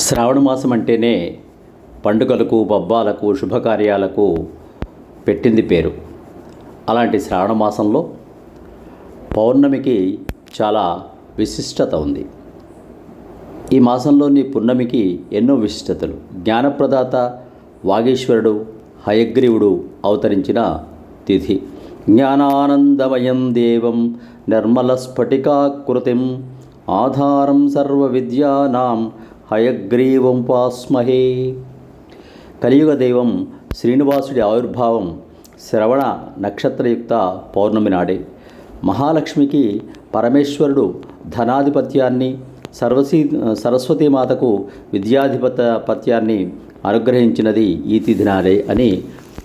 శ్రావణ మాసం అంటేనే పండుగలకు, పబ్బాలకు, శుభకార్యాలకు పెట్టింది పేరు. అలాంటి శ్రావణ మాసంలో పౌర్ణమికి చాలా విశిష్టత ఉంది. ఈ మాసంలోని పున్నమికి ఎన్నో విశిష్టతలు. జ్ఞానప్రదాత వాగీశ్వరుడు హయగ్రీవుడు అవతరించిన తిథి. జ్ఞానానందమయం దేవం నిర్మలస్ఫటికాకృతిం ఆధారం సర్వ విద్యానాం హయగ్రీవం పాస్మహే. కలియుగ దైవం శ్రీనివాసుడి ఆవిర్భావం శ్రవణ నక్షత్రయుక్త పౌర్ణమి నాడే. మహాలక్ష్మికి పరమేశ్వరుడు ధనాధిపత్యాన్ని, సరస్వతీమాతకు విద్యాధిపత్యాన్ని అనుగ్రహించినది ఈ తిథి నాడే అని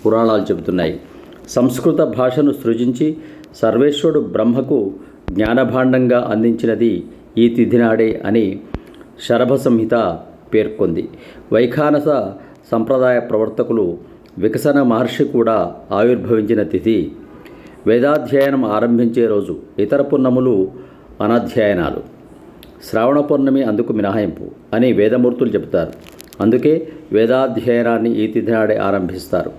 పురాణాలు చెబుతున్నాయి. సంస్కృత భాషను సృజించి సర్వేశ్వరుడు బ్రహ్మకు జ్ఞానభాండంగా అందించినది ఈ తిథి నాడే అని శరభ సంహిత పేర్కొంది. వైఖానస సంప్రదాయ ప్రవర్తకులు వికసన మహర్షి కూడా ఆవిర్భవించిన తిథి. వేదాధ్యయనం ఆరంభించే రోజు. ఇతర పున్నములు అనధ్యయనాలు. శ్రావణ పౌర్ణమి అందుకు మినహాయింపు అని వేదమూర్తులు చెబుతారు. అందుకే వేదాధ్యయనాన్ని ఈ తిథి నాడే ఆరంభిస్తారు.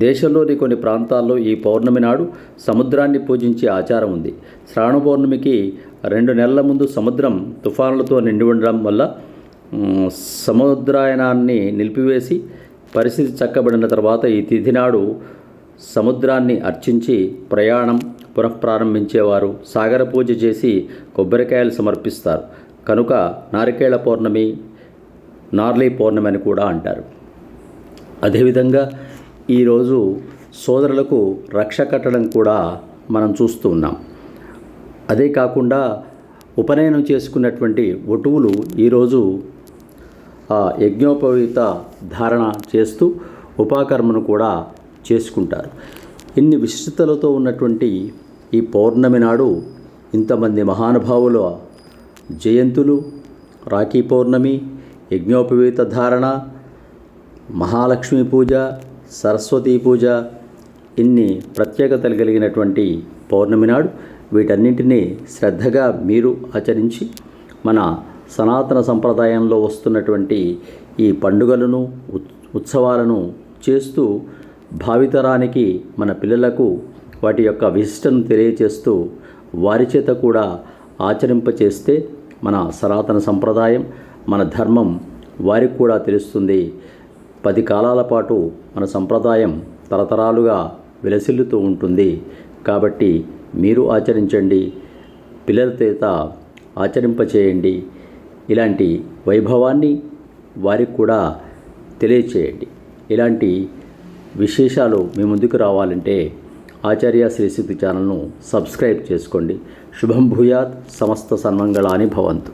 దేశంలోని కొన్ని ప్రాంతాల్లో ఈ పౌర్ణమి నాడు సముద్రాన్ని పూజించే ఆచారం ఉంది. శ్రావణ పౌర్ణమికి 2 నెలల ముందు సముద్రం తుఫానులతో నిండి ఉండడం వల్ల సముద్రాయనాన్ని నిలిపివేసి పరిస్థితి చక్కబడిన తర్వాత ఈ తిథి నాడు సముద్రాన్ని అర్చించి ప్రయాణం పునఃప్రారంభించేవారు సాగర పూజ చేసి కొబ్బరికాయలు సమర్పిస్తారు. కనుక నారికేళ పౌర్ణమి, నార్లీ పౌర్ణమి అని కూడా అంటారు. అదేవిధంగా ఈరోజు సోదరులకు రక్ష కట్టడం కూడా మనం చూస్తూ ఉన్నాం. అదే కాకుండా ఉపనయనం చేసుకున్నటువంటి వటువులు ఈరోజు యజ్ఞోపవీత ధారణ చేస్తూ ఉపాకర్మను కూడా చేసుకుంటారు. ఇన్ని విశిష్టతలతో ఉన్నటువంటి ఈ పౌర్ణమి నాడు ఇంతమంది మహానుభావుల జయంతులు, రాఖీ పౌర్ణమి, యజ్ఞోపవీత ధారణ, మహాలక్ష్మి పూజ, సరస్వతీ పూజ, ఇన్ని ప్రత్యేకతలు కలిగినటువంటి పౌర్ణమి నాడు వీటన్నింటినీ శ్రద్ధగా మీరు ఆచరించి మన సనాతన సంప్రదాయంలో వస్తున్నటువంటి ఈ పండుగలను, ఉత్సవాలను చేస్తూ భావితరానికి మన పిల్లలకు వాటి యొక్క విశిష్టను తెలియచేస్తూ వారి చేత కూడా ఆచరింపచేస్తే మన సనాతన సంప్రదాయం, మన ధర్మం వారికి కూడా తెలుస్తుంది. 10 కాలాల పాటు మన సంప్రదాయం తరతరాలుగా విలసిల్లుతూ ఉంటుంది. కాబట్టి మీరు ఆచరించండి, పిల్లల చేత ఆచరింపచేయండి. ఇలాంటి వైభవాన్ని వారికి కూడా తెలియచేయండి. ఇలాంటి విశేషాలు మీ ముందుకు రావాలంటే ఆచార్య శ్రీశక్తి ఛానల్ను సబ్స్క్రైబ్ చేసుకోండి. శుభం భూయాత్. సమస్త సన్మంగళాని భవంతు.